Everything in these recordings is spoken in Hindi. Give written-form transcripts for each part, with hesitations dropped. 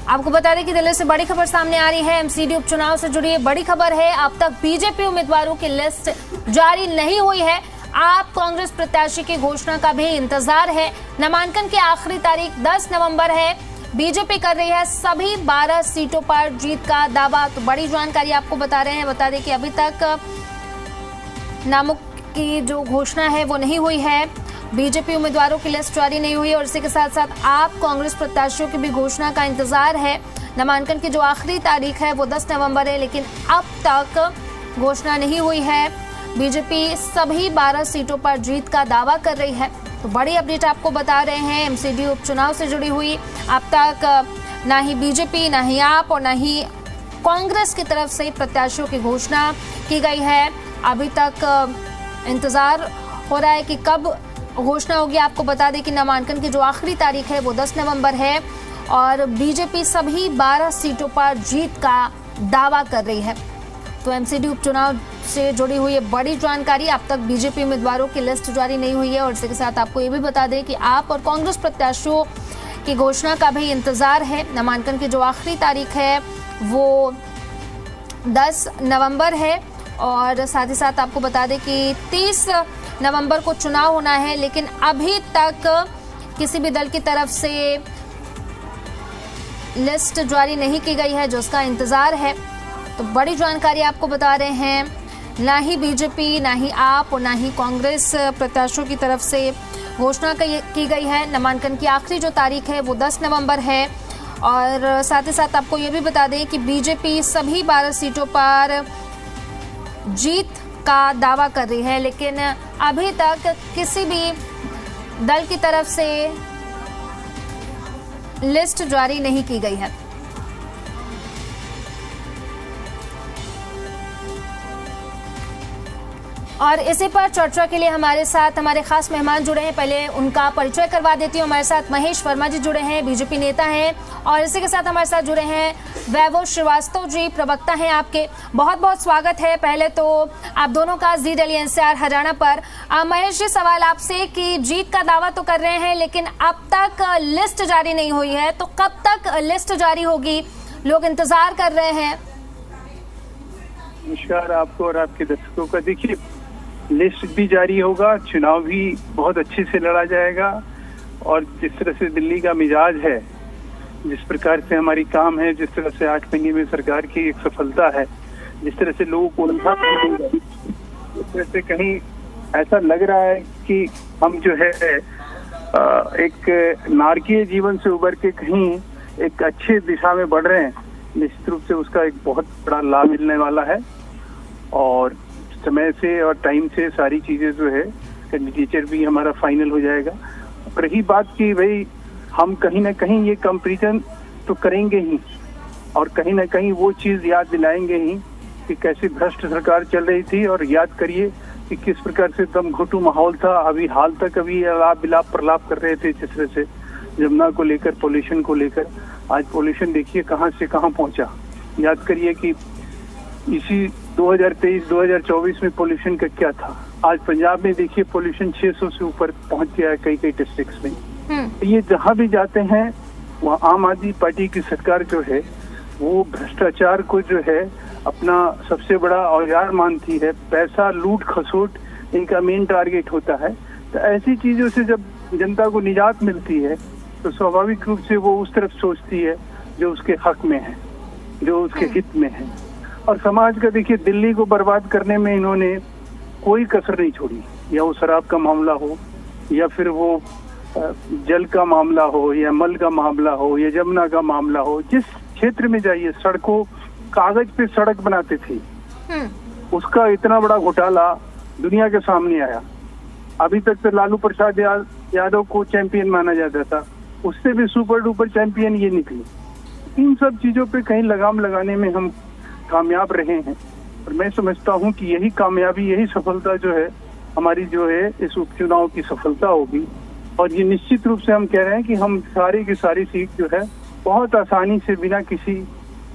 आपको बता दें कि दिल्ली से बड़ी खबर सामने आ रही है। एमसीडी उपचुनाव से जुड़ी बड़ी खबर है। अब तक बीजेपी उम्मीदवारों की लिस्ट जारी नहीं हुई है। आप कांग्रेस प्रत्याशी की घोषणा का भी इंतजार है। नामांकन की आखिरी तारीख 10 नवंबर है। बीजेपी कर रही है सभी 12 सीटों पर जीत का दावा। तो बड़ी जानकारी आपको बता रहे हैं। बता दें कि अभी तक नामों की जो घोषणा है वो नहीं हुई है। बीजेपी उम्मीदवारों की लिस्ट जारी नहीं हुई और इसी के साथ साथ आप कांग्रेस प्रत्याशियों की भी घोषणा का इंतजार है। नामांकन की जो आखिरी तारीख है वो 10 नवंबर है, लेकिन अब तक घोषणा नहीं हुई है। बीजेपी सभी 12 सीटों पर जीत का दावा कर रही है। तो बड़ी अपडेट आपको बता रहे हैं एमसीडी उपचुनाव से जुड़ी हुई। अब तक ना ही बीजेपी, ना ही आप और ना ही कांग्रेस की तरफ से प्रत्याशियों की घोषणा की गई है। अभी तक इंतजार हो रहा है कि कब घोषणा होगी। आपको बता दें कि नामांकन की जो आखिरी तारीख है वो 10 नवंबर है और बीजेपी सभी 12 सीटों पर जीत का दावा कर रही है। तो एमसीडी उपचुनाव से जुड़ी हुई है बड़ी जानकारी। अब तक बीजेपी उम्मीदवारों की लिस्ट जारी नहीं हुई है और इसी के साथ आपको ये भी बता दें कि आप और कांग्रेस प्रत्याशियों की घोषणा का भी इंतजार है। नामांकन की जो आखिरी तारीख है वो 10 नवंबर है और साथ ही साथ आपको बता दें कि 30 नवंबर को चुनाव होना है, लेकिन अभी तक किसी भी दल की तरफ से लिस्ट जारी नहीं की गई है, जो उसका इंतजार है। तो बड़ी जानकारी आपको बता रहे हैं। ना ही बीजेपी, ना ही आप और ना ही कांग्रेस प्रत्याशियों की तरफ से घोषणा की गई है। नामांकन की आखिरी जो तारीख है वो 10 नवंबर है और साथ ही साथ आपको ये भी बता दें कि बीजेपी सभी 12 सीटों पर जीत का दावा कर रही है, लेकिन अभी तक किसी भी दल की तरफ से लिस्ट जारी नहीं की गई है। और इसी पर चर्चा के लिए हमारे साथ हमारे खास मेहमान जुड़े हैं। पहले उनका परिचय करवा देती हूँ। हमारे साथ महेश वर्मा जी जुड़े हैं, बीजेपी नेता हैं और इसी के साथ हमारे साथ जुड़े हैं वैभव श्रीवास्तव जी, प्रवक्ता हैं आपके। बहुत बहुत स्वागत है पहले तो आप दोनों का जी दिल्ली एनसीआर हरियाणा पर। महेश जी, सवाल आपसे कि जीत का दावा तो कर रहे हैं लेकिन अब तक लिस्ट जारी नहीं हुई है, तो कब तक लिस्ट जारी होगी? लोग इंतजार कर रहे हैं। नमस्कार आपको और आपके दर्शकों का। देखिए, लिस्ट भी जारी होगा, चुनाव भी बहुत अच्छे से लड़ा जाएगा और जिस तरह से दिल्ली का मिजाज है, जिस प्रकार से हमारी काम है, जिस तरह से 8 महीने में सरकार की एक सफलता है, जिस तरह से लोगों को उल्लास मिलेगा, उस तरह से कहीं ऐसा लग रहा है कि हम जो है एक नारकीय जीवन से उबर के कहीं एक अच्छे दिशा में बढ़ रहे हैं। निश्चित रूप से उसका एक बहुत बड़ा लाभ मिलने वाला है और समय से और टाइम से सारी चीजें जो है, कैंडिडेचर भी हमारा फाइनल हो जाएगा। रही बात की भाई, हम कहीं ना कहीं ये कंपैरिजन तो करेंगे ही और कहीं ना कहीं वो चीज याद दिलाएंगे ही कि कैसे भ्रष्ट सरकार चल रही थी और याद करिए कि किस प्रकार से दम घुटू माहौल था। अभी हाल तक अभी अलाप बिलाप प्रलाप कर रहे थे जिस तरह से यमुना को लेकर, पोल्यूशन को लेकर। आज पोल्यूशन देखिए कहाँ से कहाँ पहुंचा। याद करिए कि इसी 2023-2024 में पोल्यूशन का क्या था। आज पंजाब में देखिए पोल्यूशन 600 से ऊपर पहुंच गया है कई डिस्ट्रिक्ट्स में। तो ये जहां भी जाते हैं वहाँ आम आदमी पार्टी की सरकार जो है वो भ्रष्टाचार को जो है अपना सबसे बड़ा औजार मानती है। पैसा लूट खसोट इनका मेन टारगेट होता है। तो ऐसी चीजों से जब जनता को निजात मिलती है तो स्वाभाविक रूप से वो उस तरफ सोचती है जो उसके हक में है, जो उसके हित में है। और समाज का देखिए, दिल्ली को बर्बाद करने में इन्होंने कोई कसर नहीं छोड़ी, या वो शराब का मामला हो या फिर वो जल का मामला हो या मल का मामला हो या जमुना का मामला हो। जिस क्षेत्र में जाइए, सड़कों, कागज पे सड़क बनाते थे, उसका इतना बड़ा घोटाला दुनिया के सामने आया। अभी तक तो लालू प्रसाद यादव को चैंपियन माना जाता था, उससे भी सुपर डुपर चैंपियन ये निकली। इन सब चीजों पे कहीं लगाम लगाने में हम कामयाब रहे हैं और मैं समझता हूं कि यही कामयाबी, यही सफलता जो है हमारी जो है इस उपचुनाव की सफलता होगी। और ये निश्चित रूप से हम कह रहे हैं कि हम सारी की सारी सीट जो है बहुत आसानी से, बिना किसी,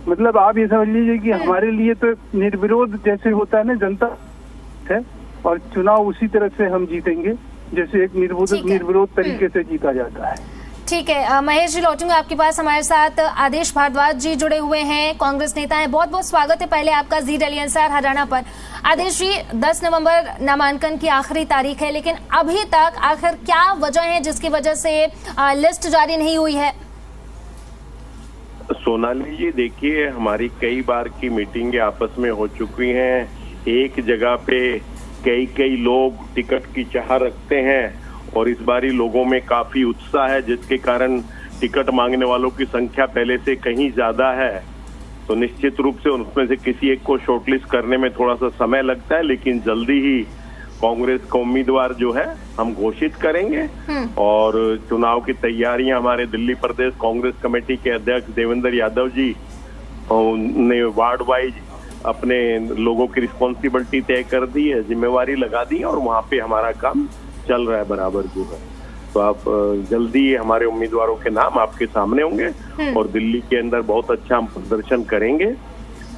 मतलब आप ये समझ लीजिए कि हमारे लिए तो निर्विरोध जैसे होता है ना जनता है, और चुनाव उसी तरह से हम जीतेंगे जैसे एक निर्विरोध तरीके से जीता जाता है। ठीक है महेश जी, लौटूंगा आपके पास। हमारे साथ आदेश भारद्वाज जी जुड़े हुए हैं, कांग्रेस नेता हैं। बहुत बहुत स्वागत है पहले आपका जी दिल्ली एनसीआर हरियाणा पर। आदेश जी, 10 नवंबर नामांकन की आखिरी तारीख है, लेकिन अभी तक आखिर क्या वजह है जिसकी वजह से लिस्ट जारी नहीं हुई है? सोनाली जी, देखिए, हमारी कई बार की मीटिंगें आपस में हो चुकी हैं। एक जगह पे कई लोग टिकट की चाह रखते हैं और इस बारी लोगों में काफी उत्साह है, जिसके कारण टिकट मांगने वालों की संख्या पहले से कहीं ज्यादा है। तो निश्चित रूप से उसमें से किसी एक को शॉर्टलिस्ट करने में थोड़ा सा समय लगता है, लेकिन जल्दी ही कांग्रेस का उम्मीदवार जो है हम घोषित करेंगे। और चुनाव की तैयारियां हमारे दिल्ली प्रदेश कांग्रेस कमेटी के अध्यक्ष देवेंद्र यादव जी ने वार्ड वाइज अपने लोगों की रिस्पॉन्सिबिलिटी तय कर दी है, जिम्मेवारी लगा दी है और वहां पे हमारा काम चल रहा है बराबर जो है। तो आप जल्दी हमारे उम्मीदवारों के नाम आपके सामने होंगे और दिल्ली के अंदर बहुत अच्छा हम प्रदर्शन करेंगे।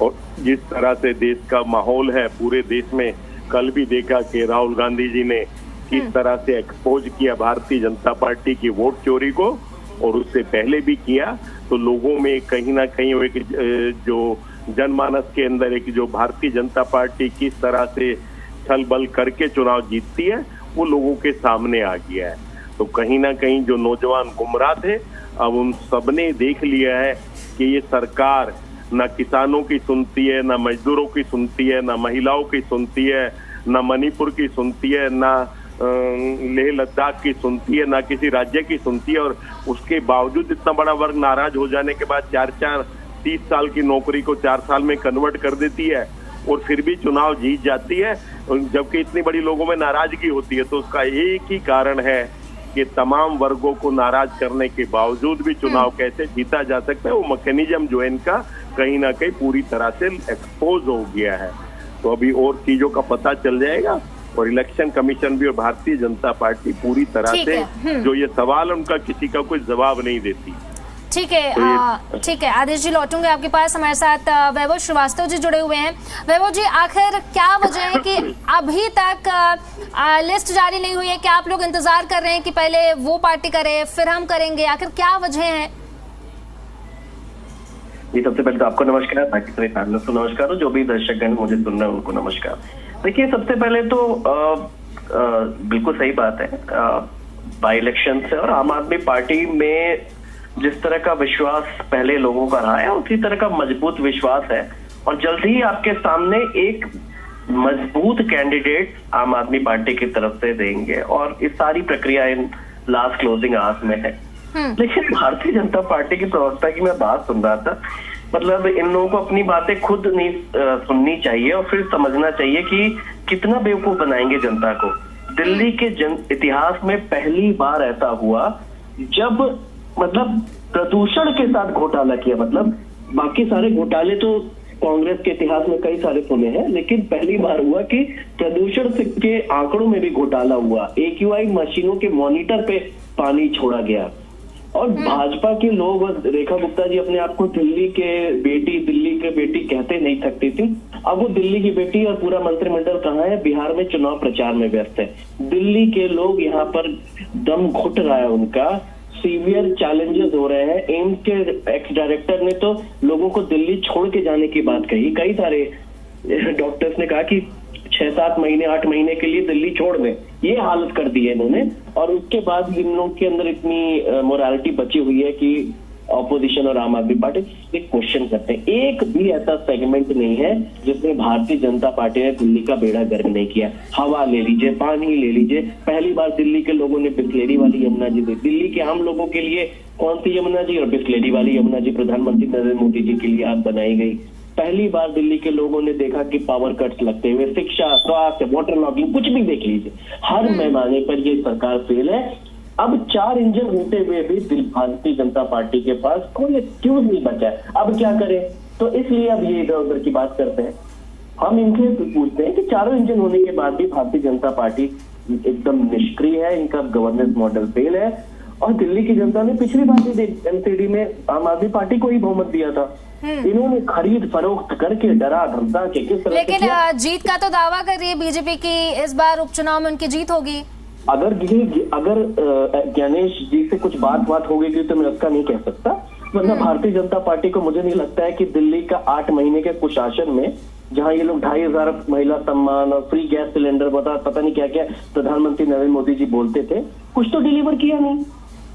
और जिस तरह से देश का माहौल है, पूरे देश में कल भी देखा कि राहुल गांधी जी ने किस तरह से एक्सपोज किया भारतीय जनता पार्टी की वोट चोरी को, और उससे पहले भी किया। तो लोगों में कहीं ना कहीं एक जो जनमानस के अंदर एक जो भारतीय जनता पार्टी किस तरह से छल बल करके चुनाव जीतती है, वो लोगों के सामने आ गया है। तो कहीं ना कहीं जो नौजवान गुमराह थे, अब उन सबने देख लिया है कि ये सरकार न किसानों की सुनती है, न मजदूरों की सुनती है, न महिलाओं की सुनती है, न मणिपुर की सुनती है, न लेह लद्दाख की सुनती है, न किसी राज्य की सुनती है। और उसके बावजूद इतना बड़ा वर्ग नाराज हो जाने के बाद 30 साल की नौकरी को 4 साल में कन्वर्ट कर देती है और फिर भी चुनाव जीत जाती है, जबकि इतनी बड़ी लोगों में नाराजगी होती है। तो उसका एक ही कारण है कि तमाम वर्गों को नाराज करने के बावजूद भी चुनाव कैसे जीता जा सकता है, वो मैकेनिज्म जो है इनका कहीं ना कहीं पूरी तरह से एक्सपोज हो गया है। तो अभी और चीजों का पता चल जाएगा और इलेक्शन कमीशन भी और भारतीय जनता पार्टी पूरी तरह से जो ये सवाल उनका किसी का कोई जवाब नहीं देती। ठीक है ठीक है आदेश जी, लौटूंगे आपके पास। हमारे साथ वैभव श्रीवास्तव जी जुड़े हुए हैं। वैभव जी, आखिर क्या वजह है कि अभी तक लिस्ट जारी नहीं हुई है? क्या आप लोग इंतजार कर रहे हैं कि पहले वो पार्टी करे फिर हम करेंगे? आखिर क्या वजह है? जी, सबसे पहले तो आपको नमस्कार, बाकी सभी पैनलिस्ट को नमस्कार, जो भी दर्शकगण मुझे सुन रहे हैं उनको नमस्कार। देखिए, सबसे पहले तो बिल्कुल सही बात है, बाई इलेक्शन से और आम आदमी पार्टी में जिस तरह का विश्वास पहले लोगों का रहा है, उसी तरह का मजबूत विश्वास है। और जल्द ही आपके सामने एक मजबूत कैंडिडेट आम आदमी पार्टी की तरफ से देंगे और इस सारी प्रक्रिया इन लास्ट क्लोजिंग आवर्स में है। लेकिन भारतीय जनता पार्टी की प्रवक्ता की मैं बात सुन रहा था, मतलब इन लोगों को अपनी बातें खुद नहीं सुननी चाहिए और फिर समझना चाहिए कि कितना बेवकूफ बनाएंगे जनता को। दिल्ली के इतिहास में पहली बार ऐसा हुआ जब मतलब प्रदूषण के साथ घोटाला किया। मतलब बाकी सारे घोटाले तो कांग्रेस के इतिहास में कई सारे सुने हैं, लेकिन पहली बार हुआ कि प्रदूषण के आंकड़ों में भी घोटाला हुआ। AQI मशीनों के मॉनिटर पे पानी छोड़ा गया और भाजपा के लोग, रेखा गुप्ता जी अपने आप को दिल्ली के बेटी कहते नहीं सकती थी। अब वो दिल्ली की बेटी और पूरा मंत्रिमंडल कहाँ है? बिहार में चुनाव प्रचार में व्यस्त है। दिल्ली के लोग यहाँ पर दम घुट रहा है उनका, सीवियर चैलेंजेस हो रहे हैं। एम्स के एक्स डायरेक्टर ने तो लोगों को दिल्ली छोड़ के जाने की बात कही। कई सारे डॉक्टर्स ने कहा कि 6-7 महीने 8 महीने के लिए दिल्ली छोड़ दें, ये हालत कर दी है इन्होंने। और उसके बाद इन लोगों के अंदर इतनी मोरालिटी बची हुई है कि ऑपोजिशन और आम आदमी पार्टी एक क्वेश्चन करते हैं। एक भी ऐसा सेगमेंट नहीं है जिसमें भारतीय जनता पार्टी ने दिल्ली का बेड़ा गर्क नहीं किया। हवा ले लीजिए, पानी ले लीजिए, पहली बार दिल्ली के लोगों ने बिस्लेरी वाली यमुना जी दी। दिल्ली के आम लोगों के लिए कौन सी यमुना जी? और बिस्लेरी वाली यमुना जी प्रधानमंत्री नरेंद्र मोदी जी के लिए आज बनाई गई। पहली बार दिल्ली के लोगों ने देखा कि पावर कट्स लगते हुए, शिक्षा, स्वास्थ्य, वाटर लॉगिंग, कुछ भी देख लीजिए, हर पैमाने पर ये सरकार फेल है। अब 4 इंजन होते हुए भी भारतीय जनता पार्टी के पास कोई एक्सक्यूज नहीं बचा है। अब क्या करें? तो इसलिए अब ये इधर उधर की बात करते हैं। हम इनसे पूछते हैं कि चारों इंजन होने के बाद भी भारतीय जनता पार्टी एकदम निष्क्रिय है, इनका गवर्नेंस मॉडल फेल है। और दिल्ली की जनता ने पिछली बार भी एमसीडी में आम आदमी पार्टी को ही बहुमत दिया था। इन्होंने खरीद फरोख्त करके डरा धमका के किस तरह, लेकिन जीत का तो दावा कर रही है बीजेपी की इस बार उपचुनाव में उनकी जीत होगी। अगर ज्ञानेश जी से कुछ बात हो गई तो मैं उसका नहीं कह सकता, वरना भारतीय जनता पार्टी को मुझे नहीं लगता है कि दिल्ली का 8 महीने के कुशासन में, जहां ये लोग 2,500 महिला सम्मान और फ्री गैस सिलेंडर पता नहीं क्या क्या प्रधानमंत्री नरेंद्र मोदी जी बोलते थे, कुछ तो डिलीवर किया नहीं।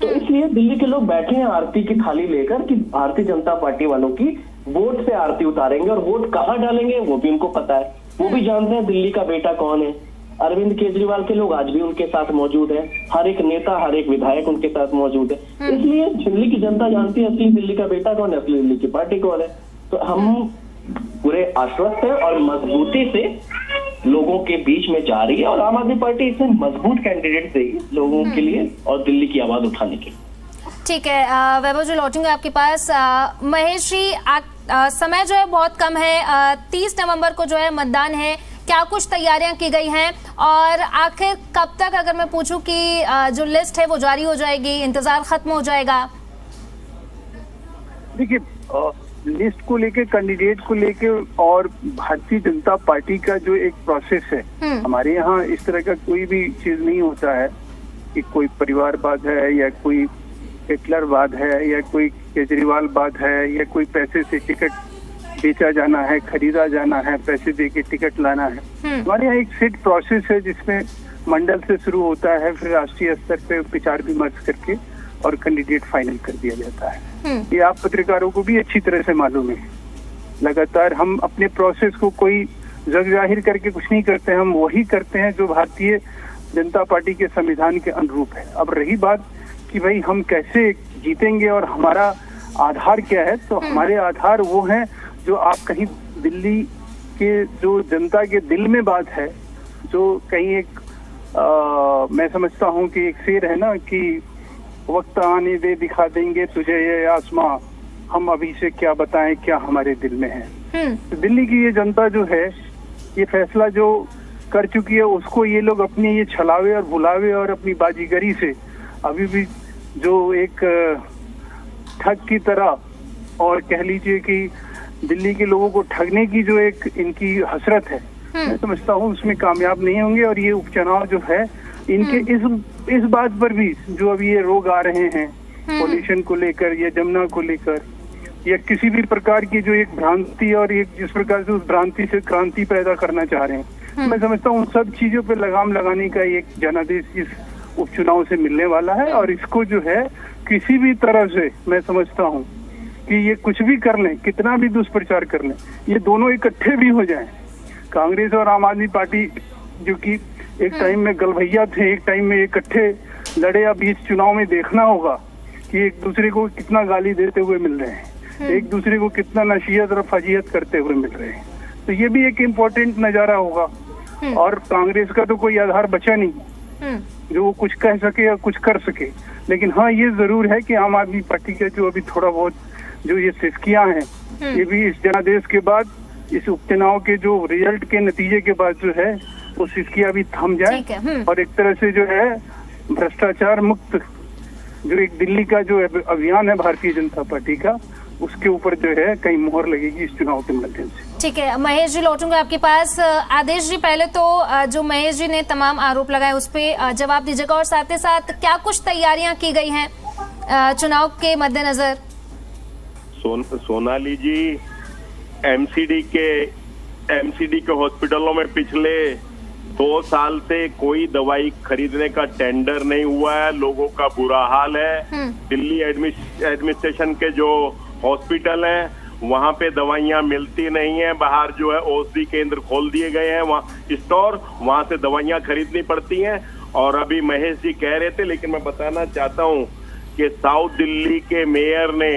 तो इसलिए दिल्ली के लोग बैठे हैं आरती की थाली लेकर कि भारतीय जनता पार्टी वालों की वोट से आरती उतारेंगे, और वोट कहाँ डालेंगे वो भी उनको पता है। वो भी जानते हैं दिल्ली का बेटा कौन है। अरविंद केजरीवाल के लोग आज भी उनके साथ मौजूद है, हर एक नेता हर एक विधायक उनके साथ मौजूद है। इसलिए दिल्ली की जनता जानती है असली दिल्ली का बेटा कौन है, असली दिल्ली की पार्टी कौन है। तो हम पूरे आश्वस्त है और मजबूती से लोगों के बीच में जा रही है, और आम आदमी पार्टी इसमें मजबूत कैंडिडेट देगी लोगों के लिए और दिल्ली की आवाज उठाने के लिए। ठीक है वैभव जी, लौटूंगे आपके पास। महेश जी, समय जो है बहुत कम है, 30 नवंबर को जो है मतदान है, क्या कुछ तैयारियां की गई हैं, और आखिर कब तक, अगर मैं पूछूं कि जो लिस्ट है वो जारी हो जाएगी, इंतजार खत्म हो जाएगा? देखिए, लिस्ट को लेके, कैंडिडेट को लेके और भारतीय जनता पार्टी का जो एक प्रोसेस है, हमारे यहाँ इस तरह का कोई भी चीज नहीं होता है कि कोई परिवारवाद है या कोई हिटलरवाद है या कोई केजरीवालवाद है या कोई पैसे से टिकट बेचा जाना है, खरीदा जाना है, पैसे दे के टिकट लाना है। हमारे यहाँ एक सेट प्रोसेस है जिसमें मंडल से शुरू होता है, फिर राष्ट्रीय स्तर पे विचार विमर्श करके और कैंडिडेट फाइनल कर दिया जाता है। ये आप पत्रकारों को भी अच्छी तरह से मालूम है। लगातार हम अपने प्रोसेस को कोई जग जाहिर करके कुछ नहीं करते, हम वही करते हैं जो भारतीय जनता पार्टी के संविधान के अनुरूप है। अब रही बात कि भाई हम कैसे जीतेंगे और हमारा आधार क्या है, तो हमारे आधार वो हैं जो आप कहीं दिल्ली के जो जनता के दिल में बात है, जो कहीं एक मैं समझता हूँ कि एक शेर है ना कि वक्त आने दे दिखा देंगे तुझे ये आसमां, हम अभी से क्या बताएं क्या हमारे दिल में है। तो दिल्ली की ये जनता जो है, ये फैसला जो कर चुकी है, उसको ये लोग अपनी ये छलावे और भुलावे और अपनी बाजीगरी से अभी भी जो एक ठग की तरह और कह लीजिए कि दिल्ली के लोगों को ठगने की जो एक इनकी हसरत है, मैं समझता हूँ उसमें कामयाब नहीं होंगे। और ये उपचुनाव जो है, इनके इस बात पर भी जो अभी ये रोग आ रहे हैं पॉल्यूशन को लेकर या जमुना को लेकर या किसी भी प्रकार की जो एक भ्रांति और एक जिस प्रकार से उस भ्रांति से क्रांति पैदा करना चाह रहे हैं, मैं समझता हूँ उन सब चीजों पे लगाम लगाने का एक जनादेश इस उपचुनाव से मिलने वाला है। और इसको जो है किसी भी तरह से मैं समझता हूँ कि ये कुछ भी कर लें, कितना भी दुष्प्रचार कर लें, ये दोनों इकट्ठे भी हो जाएं, कांग्रेस और आम आदमी पार्टी जो कि एक टाइम में गलभैया थे, एक टाइम में इकट्ठे लड़े, अब इस चुनाव में देखना होगा कि एक दूसरे को कितना गाली देते हुए मिल रहे हैं, एक दूसरे को कितना नसीहत और फजीहत करते हुए मिल रहे हैं। तो ये भी एक इम्पोर्टेंट नजारा होगा। और कांग्रेस का तो कोई आधार बचा नहीं जो वो कुछ कह सके या कुछ कर सके। लेकिन हाँ, ये जरूर है कि आम आदमी पार्टी का जो अभी थोड़ा बहुत जो ये सिसकियां हैं, ये भी इस जनादेश के बाद, इस उपचुनाव के जो रिजल्ट के नतीजे के बाद जो है वो सिसकियां भी थम जाए और एक तरह से जो है भ्रष्टाचार मुक्त जो एक दिल्ली का जो अभियान है भारतीय जनता पार्टी का, उसके ऊपर जो है कहीं मोहर लगेगी इस चुनाव के माध्यम से। ठीक है महेश जी, लौटूंगा आपके पास। आदेश जी, पहले तो जो महेश जी ने तमाम आरोप लगाए उस पे जवाब दीजिएगा, और साथ ही साथ क्या कुछ तैयारियां की गई हैं चुनाव के मद्देनजर? सोनाली जी, एमसीडी के हॉस्पिटलों में पिछले 2 साल से कोई दवाई खरीदने का टेंडर नहीं हुआ है, लोगों का बुरा हाल है। दिल्ली एडमिनिस्ट्रेशन के जो हॉस्पिटल हैं वहां पे दवाइयां मिलती नहीं है, बाहर जो है औषधि केंद्र खोल दिए गए हैं, वहाँ स्टोर, वहां से दवाइयां खरीदनी पड़ती हैं। और अभी महेश जी कह रहे थे, लेकिन मैं बताना चाहता हूँ कि साउथ दिल्ली के मेयर ने,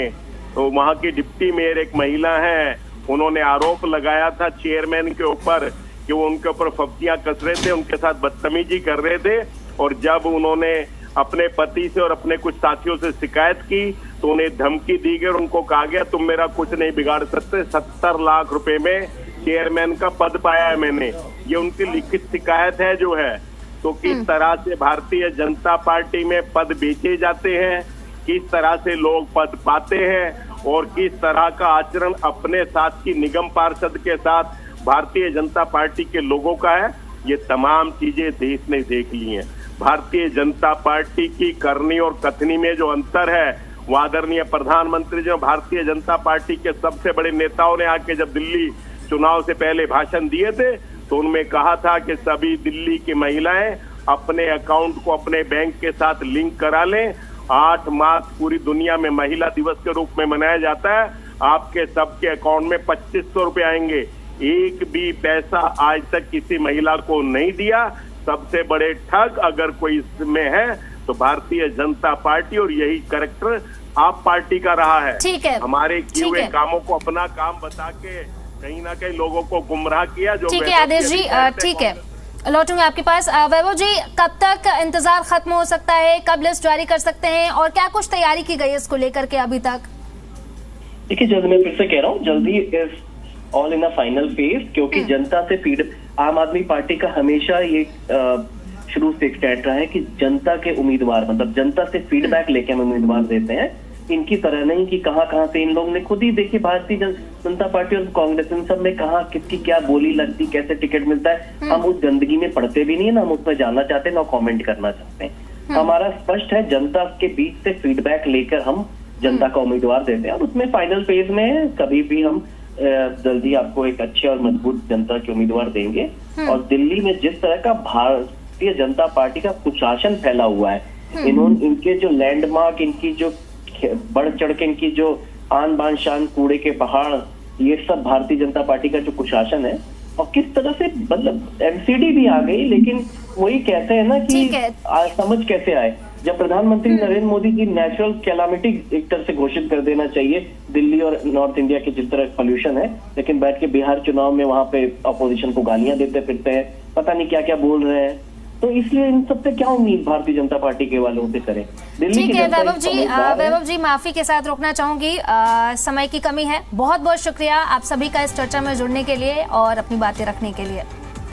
तो वहां की डिप्टी मेयर एक महिला है, उन्होंने आरोप लगाया था चेयरमैन के ऊपर कि वो उनके ऊपर फब्तियां कस रहे थे, उनके साथ बदतमीजी कर रहे थे। और जब उन्होंने अपने पति से और अपने कुछ साथियों से शिकायत की तो उन्हें धमकी दी गई और उनको कहा गया तुम मेरा कुछ नहीं बिगाड़ सकते। 70 लाख रुपए में चेयरमैन का पद पाया है मैंने, ये उनकी लिखित शिकायत है जो है। तो किस तरह से भारतीय जनता पार्टी में पद बेचे जाते हैं, किस तरह से लोग पद पाते हैं और किस तरह का आचरण अपने साथ की निगम पार्षद के साथ भारतीय जनता पार्टी के लोगों का है, ये तमाम चीजें देश ने देख ली हैं। भारतीय जनता पार्टी की करनी और कथनी में जो अंतर है, वो आदरणीय प्रधानमंत्री जी भारतीय जनता पार्टी के सबसे बड़े नेताओं ने आके जब दिल्ली चुनाव से पहले भाषण दिए थे तो उनमें कहा था कि सभी दिल्ली की महिलाएं अपने अकाउंट को अपने बैंक के साथ लिंक करा लें। 8 मार्च पूरी दुनिया में महिला दिवस के रूप में मनाया जाता है। आपके सबके अकाउंट में 2500 रुपए आएंगे। एक भी पैसा आज तक किसी महिला को नहीं दिया। सबसे बड़े ठग अगर कोई इसमें है तो भारतीय जनता पार्टी, और यही कैरेक्टर आप पार्टी का रहा है। ठीक है, हमारे किए हुए कामों को अपना काम बता के कहीं ना कहीं लोगों को गुमराह किया। जो ठीक है आदेश जी, ठीक है, लौटूंगा आपके पास। वैभव जी, कब तक इंतजार खत्म हो सकता है, कब लिस्ट जारी कर सकते हैं और क्या कुछ तैयारी की गई है इसको लेकर के अभी तक? देखिए, जल्द मैं फिर से कह रहा हूँ, जल्दी is all in a final phase, क्योंकि जनता से फीड, आम आदमी पार्टी का हमेशा ये शुरू से स्टैंड रहा है कि जनता के उम्मीदवार, मतलब जनता से फीडबैक लेके हम उम्मीदवार देते हैं। इनकी तरह नहीं कि कहाँ से इन लोगों ने खुद ही देखिए, भारतीय जनता पार्टी और कांग्रेस इन सब में कहाँ किसकी क्या बोली लगती, कैसे टिकट मिलता है, हम उस गंदगी में पढ़ते भी नहीं है, ना हम उसमें जानना चाहते हैं, ना कमेंट करना चाहते हैं। हमारा स्पष्ट है, जनता के बीच से फीडबैक लेकर हम जनता का उम्मीदवार देते हैं और उसमें फाइनल फेज में कभी भी हम जल्दी आपको एक अच्छे और मजबूत जनता के उम्मीदवार देंगे। और दिल्ली में जिस तरह का भारतीय जनता पार्टी का कुशासन फैला हुआ है, इनके जो लैंडमार्क, इनकी जो बढ़ चढ़ के इनकी जो आन बान शान, कूड़े के पहाड़, ये सब भारतीय जनता पार्टी का जो कुशासन है। और किस तरह से, मतलब एमसीडी भी आ गई, लेकिन वही कहते हैं ना कि समझ कैसे आए, जब प्रधानमंत्री नरेंद्र मोदी जी नेचुरल कैलामिटी एक तरह से घोषित कर देना चाहिए दिल्ली और नॉर्थ इंडिया के जिस तरह पोल्यूशन है, लेकिन बैठ के बिहार चुनाव में वहां पे अपोजिशन को गालियां देते फिरते हैं, पता नहीं क्या क्या बोल रहे हैं। तो इसलिए इन सबसे क्या उम्मीद भारतीय जनता पार्टी के वालों से करें। ठीक है वैभव जी, माफी के साथ रोकना चाहूंगी, समय की कमी है। बहुत बहुत शुक्रिया आप सभी का इस चर्चा में जुड़ने के लिए और अपनी बातें रखने के लिए।